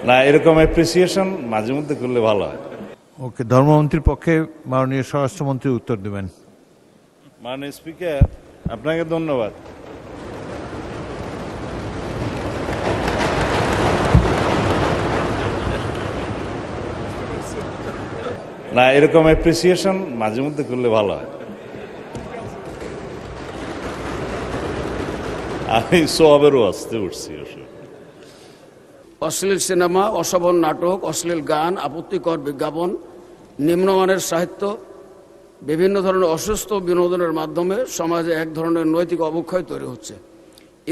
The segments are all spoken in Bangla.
না, এরকম অ্যাপ্রিসিয়েশন মাঝে মধ্যে করলে ভালো হয়। ওকে, ধর্মমন্ত্রীর পক্ষে মাননীয় স্বরাষ্ট্রমন্ত্রী উত্তর দেবেন। মাননীয় স্পিকার, আপনাকে ধন্যবাদ। না, এরকম অ্যাপ্রিসিয়েশন মাঝে মধ্যে করলে ভালো হয়। আমি সোয়াবেরও আসতে উঠছি। অশ্লীল সিনেমা, অশোভন নাটক, অশ্লীল গান, আপত্তিকর বিজ্ঞাপন, নিম্নমানের সাহিত্য, বিভিন্ন ধরনের অসুস্থ বিনোদনের মাধ্যমে সমাজে এক ধরনের নৈতিক অবক্ষয় তৈরি হচ্ছে।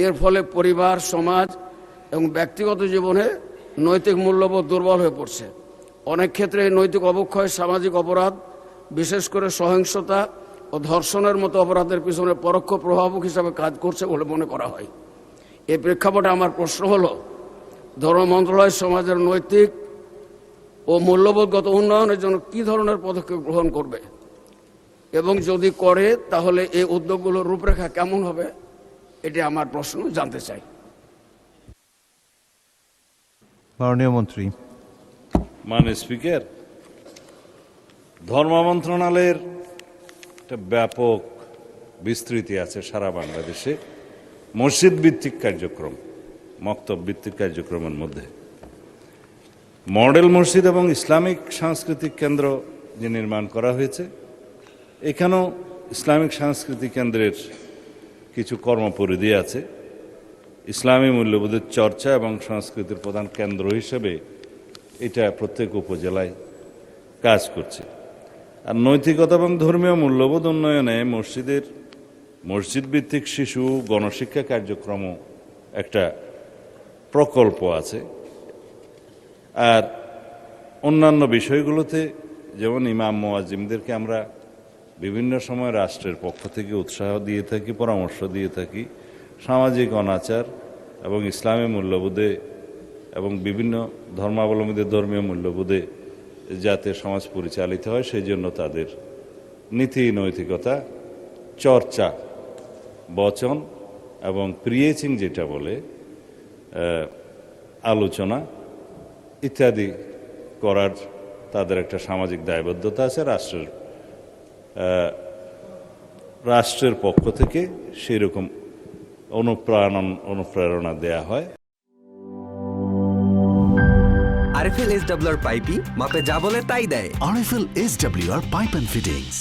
এর ফলে পরিবার, সমাজ এবং ব্যক্তিগত জীবনে নৈতিক মূল্যবোধ দুর্বল হয়ে পড়ছে। অনেক ক্ষেত্রে এই নৈতিক অবক্ষয় সামাজিক অপরাধ, বিশেষ করে সহিংসতা ও ধর্ষণের মতো অপরাধের পিছনে পরোক্ষ প্রভাবক হিসাবে কাজ করছে বলে মনে করা হয়। এই প্রেক্ষাপটে আমার প্রশ্ন হলো, ধর্ম মন্ত্রণালয় সমাজের নৈতিক ও মূল্যবোধগত উন্নয়নের জন্য কী ধরনের পদক্ষেপ গ্রহণ করবে, এবং যদি করে তাহলে এই উদ্যোগগুলোর রূপরেখা কেমন হবে, এটি আমার প্রশ্ন, জানতে চাই। মাননীয় মন্ত্রী। মাননীয় স্পিকার, ধর্ম মন্ত্রণালয়ের একটা ব্যাপক বিস্তৃতি আছে সারা বাংলাদেশে মসজিদ ভিত্তিক কার্যক্রম, মক্তব ভিত্তিক কার্যক্রমের মধ্যে মডেল মসজিদ এবং ইসলামিক সাংস্কৃতিক কেন্দ্র যে নির্মাণ করা হয়েছে, এখানেও ইসলামিক সাংস্কৃতিক কেন্দ্রের কিছু কর্মপরিধি আছে। ইসলামী মূল্যবোধের চর্চা এবং সংস্কৃতির প্রধান কেন্দ্র হিসেবে এটা প্রত্যেক উপজেলায় কাজ করছে। আর নৈতিকতা এবং ধর্মীয় মূল্যবোধ উন্নয়নে মসজিদ ভিত্তিক শিশু গণশিক্ষা কার্যক্রমও একটা প্রকল্প আছে। আর অন্যান্য বিষয়গুলোতে যেমন ইমাম মুয়াজ্জিমদেরকে আমরা বিভিন্ন সময় রাষ্ট্রের পক্ষ থেকে উৎসাহ দিয়ে থাকি, পরামর্শ দিয়ে থাকি, সামাজিক অনাচার এবং ইসলামী মূল্যবোধে এবং বিভিন্ন ধর্মাবলম্বীদের ধর্মীয় মূল্যবোধে যাতে সমাজ পরিচালিত হয় সেই জন্য তাদের নীতি নৈতিকতা চর্চা, বচন এবং প্রিয়েচিং যেটা বলে আলোচনা ইত্যাদি করার তাদের একটা সামাজিক দায়বদ্ধতা আছে। রাষ্ট্রের পক্ষ থেকে সেই রকম অনুপ্রেরণা দেয়া হয়। আরএফএল SWR পাইপই মাপে যা বলে তাই দেয়। RFL SWR pipe and fittings.